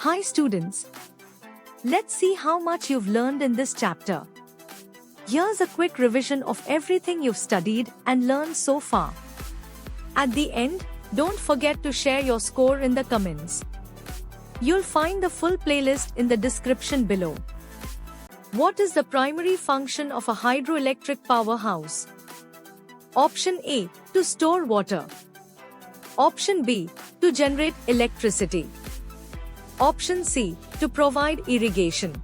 Hi students. Let's see how much you've learned in this chapter. Here's a quick revision of everything you've studied and learned so far. At the end, don't forget to share your score in the comments. You'll find the full playlist in the description below. What is the primary function of a hydroelectric powerhouse? Option A, to store water. Option B, to generate electricity. Option C, to provide irrigation.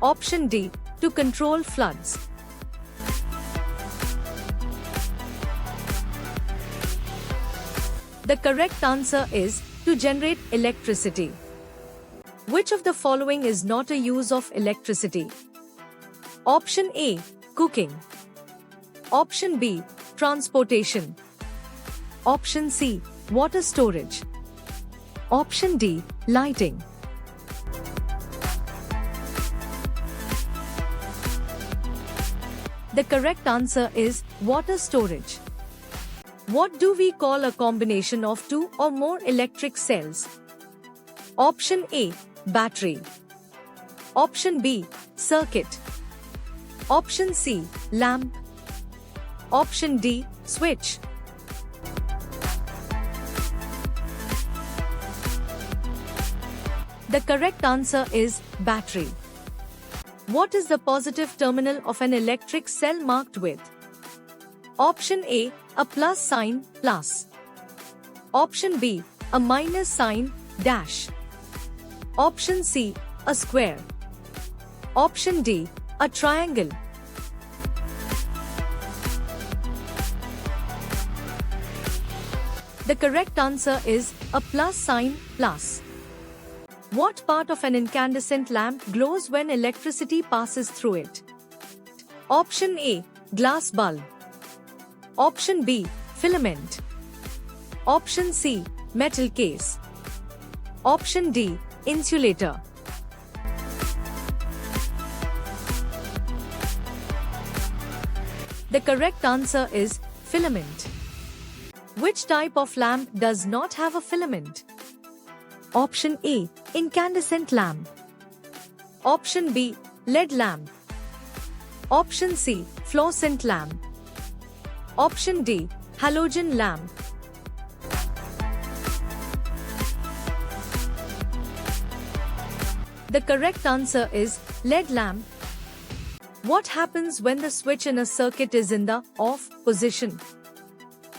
Option D, to control floods. The correct answer is to generate electricity. Which of the following is not a use of electricity? Option A, cooking. Option B, transportation. Option C, water storage. Option D, lighting. The correct answer is water storage. What do we call a combination of two or more electric cells? Option A, battery. Option B, circuit. Option C, lamp. Option D, switch. The correct answer is battery. What is the positive terminal of an electric cell marked with? Option A, a plus sign, plus. Option B, a minus sign, dash. Option C, a square. Option D, a triangle. The correct answer is a plus sign, plus. What part of an incandescent lamp glows when electricity passes through it? Option A, glass bulb. Option B, filament. Option C, metal case. Option D, insulator. The correct answer is filament. Which type of lamp does not have a filament? Option A, incandescent lamp. Option B, LED lamp. Option C, fluorescent lamp. Option D, halogen lamp. The correct answer is LED lamp. What happens when the switch in a circuit is in the off position?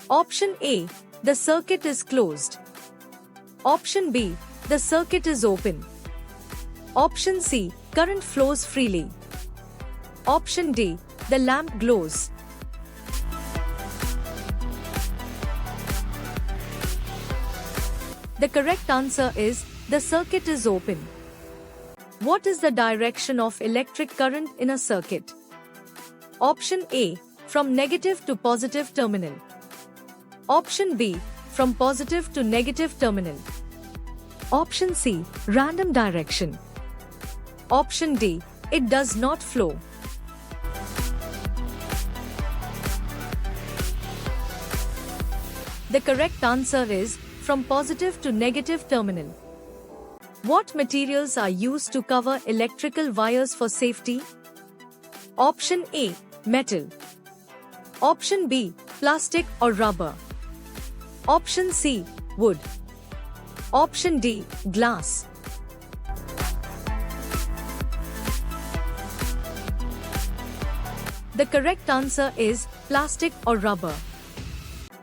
Option A, the circuit is closed. Option B, the circuit is open. Option C, current flows freely. Option D, the lamp glows. The correct answer is the circuit is open. What is the direction of electric current in a circuit? Option A, from negative to positive terminal. Option B, from positive to negative terminal. Option C, random direction. Option D, it does not flow. The correct answer is from positive to negative terminal. What materials are used to cover electrical wires for safety? Option A, metal. Option B, plastic or rubber. Option C, wood. Option D, glass. The correct answer is plastic or rubber.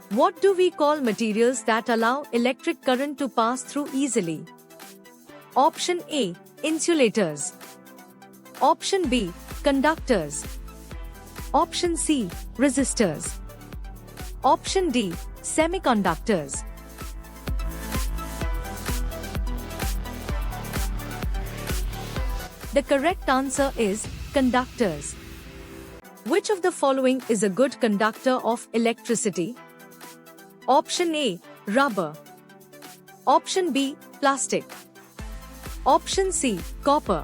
What do we call materials that allow electric current to pass through easily? Option A, insulators. Option B, conductors. Option C, resistors. Option D, semiconductors. The correct answer is conductors. Which of the following is a good conductor of electricity? Option A, rubber. Option B, plastic. Option C, copper.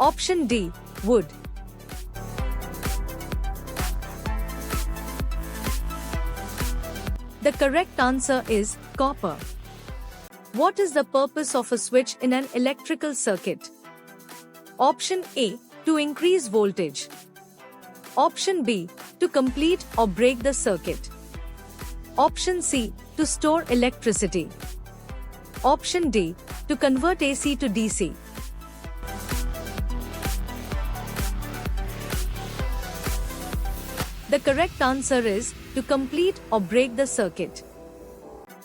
Option D, wood. The correct answer is copper. What is the purpose of a switch in an electrical circuit? Option A. To increase voltage. Option B. To complete or break the circuit. Option C. To store electricity. Option D. To convert AC to DC. The correct answer is to complete or break the circuit.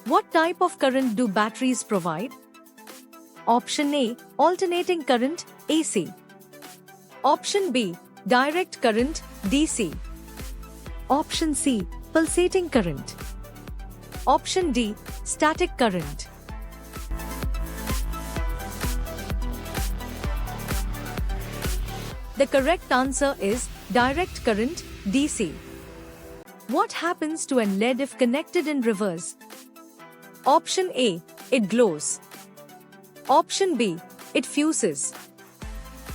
What type of current do batteries provide? Option A. Alternating current, AC. Option B. Direct current, DC. Option C. Pulsating current. Option D. Static current. The correct answer is direct current, DC. What happens to an LED if connected in reverse? Option A. It glows. Option B. It fuses.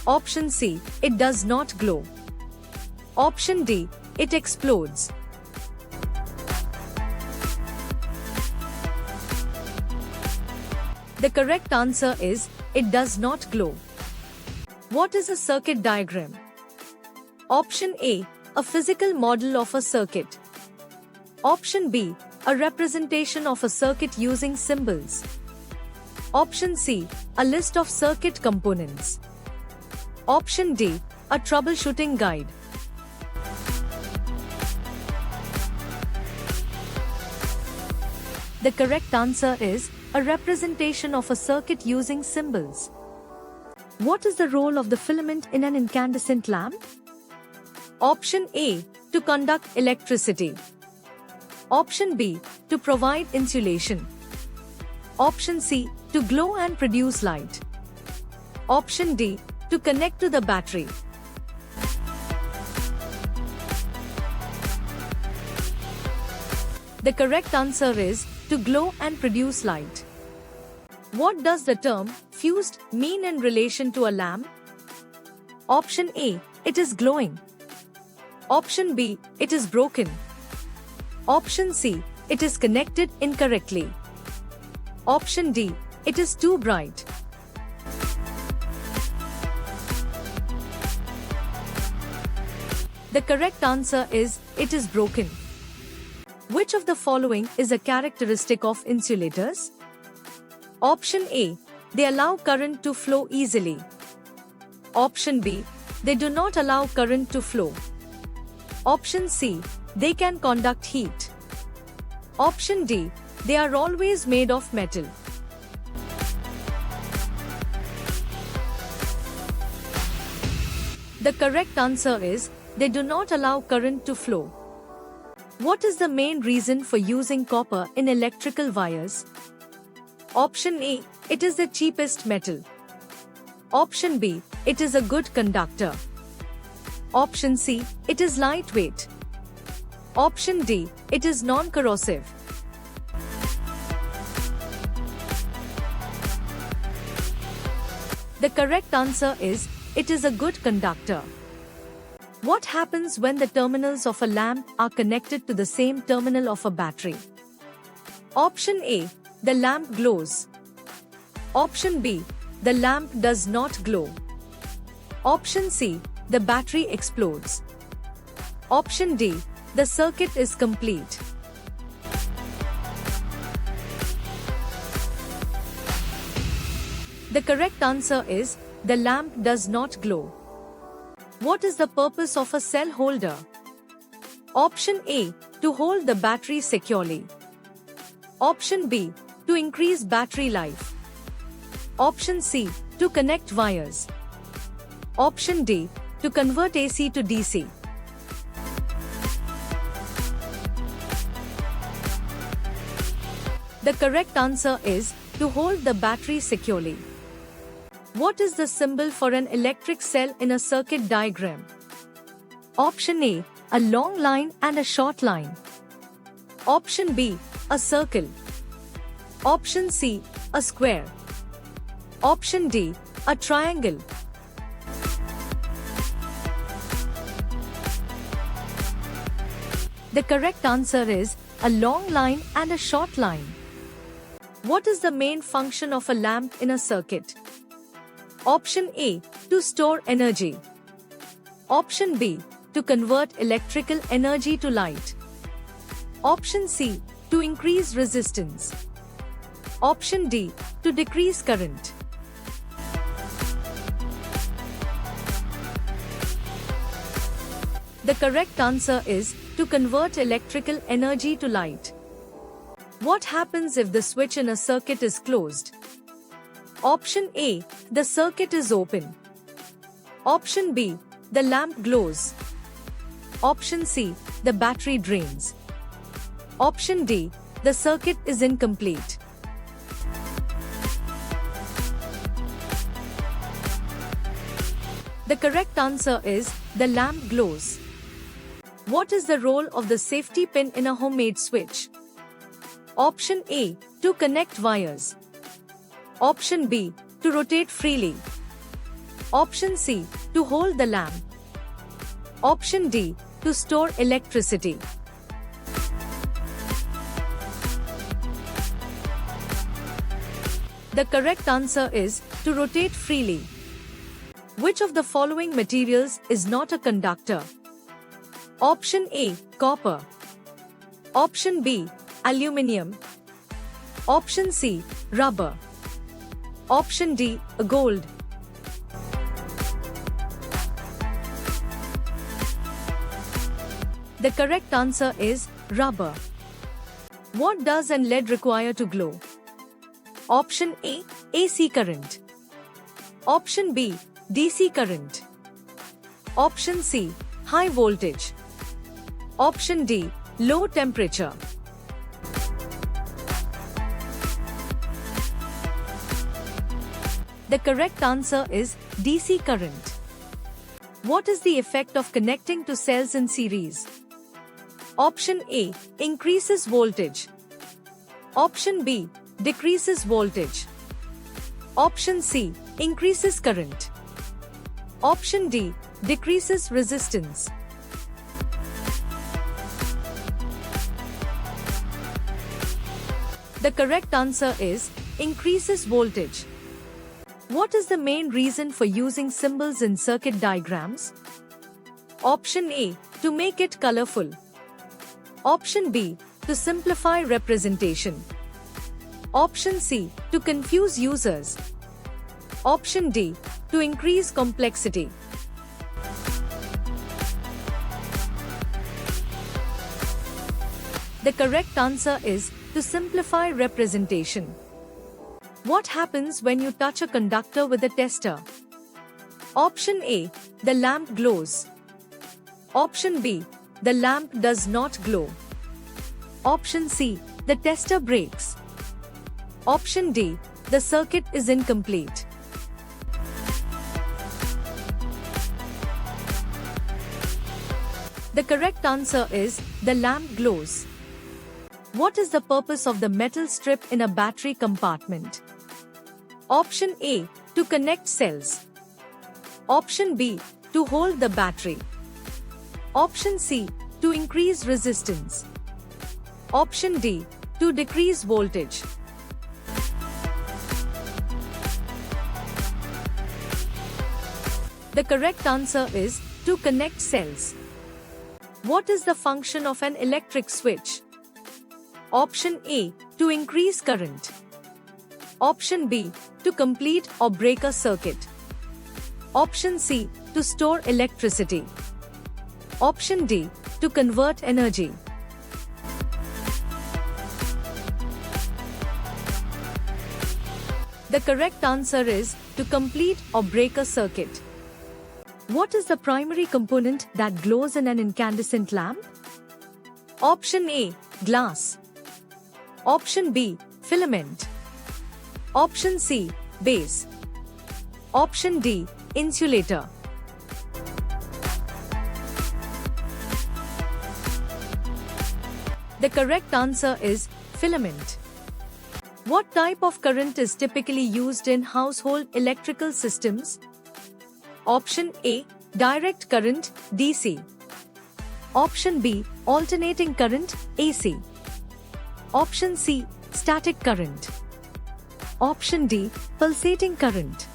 Option C. It does not glow. Option D. It explodes. The correct answer is it does not glow. What is a circuit diagram? Option A. A physical model of a circuit. Option B. A representation of a circuit using symbols. Option C. A list of circuit components. Option D. A troubleshooting guide. The correct answer is a representation of a circuit using symbols. What is the role of the filament in an incandescent lamp? Option A. To conduct electricity. Option B. To provide insulation. Option C. To glow and produce light. Option D. To connect to the battery. The correct answer is to glow and produce light. What does the term fused mean in relation to a lamp? Option A. It is glowing. Option B. It is broken. Option C. It is connected incorrectly. Option D. It is too bright. The correct answer is it is broken. Which of the following is a characteristic of insulators? Option A. They allow current to flow easily. Option B. They do not allow current to flow. Option C. They can conduct heat. Option D. They are always made of metal. The correct answer is they do not allow current to flow. What is the main reason for using copper in electrical wires? Option A. It is the cheapest metal. Option B. It is a good conductor. Option C. It is lightweight. Option D. It is non-corrosive. The correct answer is it is a good conductor. What happens when the terminals of a lamp are connected to the same terminal of a battery? Option A. The lamp glows. Option B. The lamp does not glow. Option C. The battery explodes. Option D. The circuit is complete. The correct answer is the lamp does not glow. What is the purpose of a cell holder? Option A. To hold the battery securely. Option B. To increase battery life. Option C. To connect wires. Option D. To convert AC to DC. The correct answer is to hold the battery securely. What is the symbol for an electric cell in a circuit diagram? Option A. A long line and a short line. Option B. A circle. Option C. A square. Option D. A triangle. The correct answer is a long line and a short line. What is the main function of a lamp in a circuit? Option A. To store energy. Option B. To convert electrical energy to light. Option C. To increase resistance. Option D. To decrease current. The correct answer is to convert electrical energy to light. What happens if the switch in a circuit is closed? Option A. The circuit is open. Option B. The lamp glows. Option C. The battery drains. Option D. The circuit is incomplete. The correct answer is the lamp glows. What is the role of the safety pin in a homemade switch? Option A. To connect wires. Option B. To rotate freely. Option C. To hold the lamp. Option D. To store electricity. The correct answer is to rotate freely. Which of the following materials is not a conductor? Option A. Copper. Option B. Aluminium. Option C. Rubber. Option D. Gold. The correct answer is rubber. What does an LED require to glow? Option A. AC current. Option B. DC current. Option C. High voltage. Option D. Low temperature. The correct answer is DC current. What is the effect of connecting two cells in series? Option A. Increases voltage. Option B. Decreases voltage. Option C. Increases current. Option D. Decreases resistance. The correct answer is increases voltage. What is the main reason for using symbols in circuit diagrams? Option A. To make it colorful. Option B. To simplify representation. Option C. To confuse users. Option D. To increase complexity. The correct answer is to simplify representation. What happens when you touch a conductor with a tester? Option A. The lamp glows. Option B. The lamp does not glow. Option C. The tester breaks. Option D. The circuit is incomplete. The correct answer is the lamp glows. What is the purpose of the metal strip in a battery compartment? Option A. To connect cells. Option B. To hold the battery. Option C. To increase resistance. Option D. To decrease voltage. The correct answer is to connect cells. What is the function of an electric switch? Option A. To increase current. Option B. To complete or break a circuit. Option C. To store electricity. Option D. To convert energy. The correct answer is to complete or break a circuit. What is the primary component that glows in an incandescent lamp? Option A. Glass. Option B. Filament. Option C. Base. Option D. Insulator. The correct answer is filament. What type of current is typically used in household electrical systems? Option A. Direct current, DC. Option B. Alternating current, AC. Option C. Static current. Option D, pulsating current.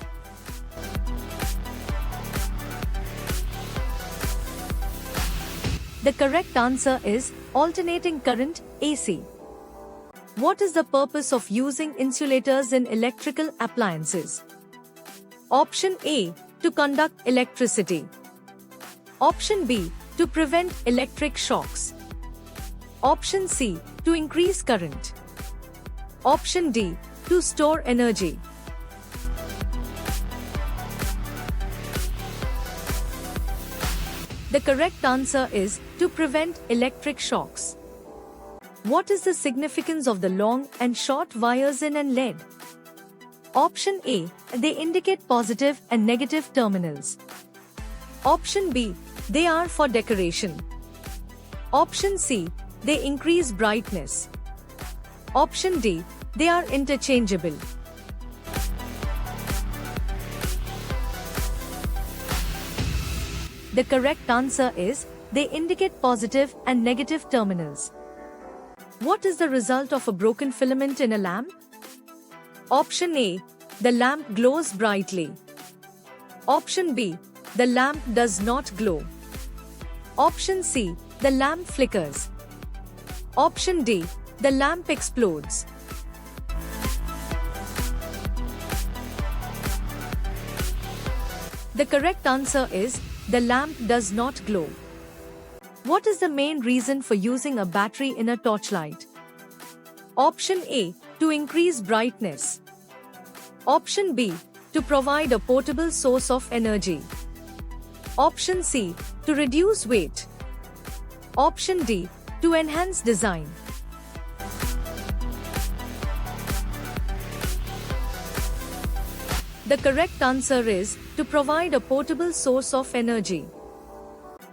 The correct answer is alternating current, AC. What is the purpose of using insulators in electrical appliances? Option A, to conduct electricity. Option B, to prevent electric shocks. Option C, to increase current. Option D, to store energy. The correct answer is to prevent electric shocks. What is the significance of the long and short wires in an LED? Option A, they indicate positive and negative terminals. Option B, they are for decoration. Option C, they increase brightness. Option D, they are interchangeable. The correct answer is they indicate positive and negative terminals. What is the result of a broken filament in a lamp? Option A, the lamp glows brightly. Option B, the lamp does not glow. Option C, the lamp flickers. Option D, the lamp explodes. The correct answer is the lamp does not glow. What is the main reason for using a battery in a torchlight? Option A, to increase brightness. Option B, to provide a portable source of energy. Option C, to reduce weight. Option D, to enhance design. The correct answer is to provide a portable source of energy.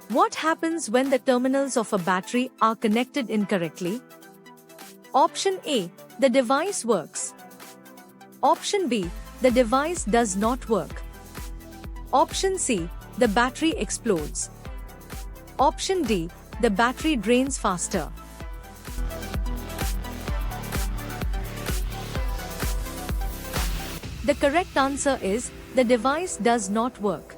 What happens when the terminals of a battery are connected incorrectly? Option A, the device works. Option B, the device does not work. Option C, the battery explodes. Option D, the battery drains faster. The correct answer is the device does not work.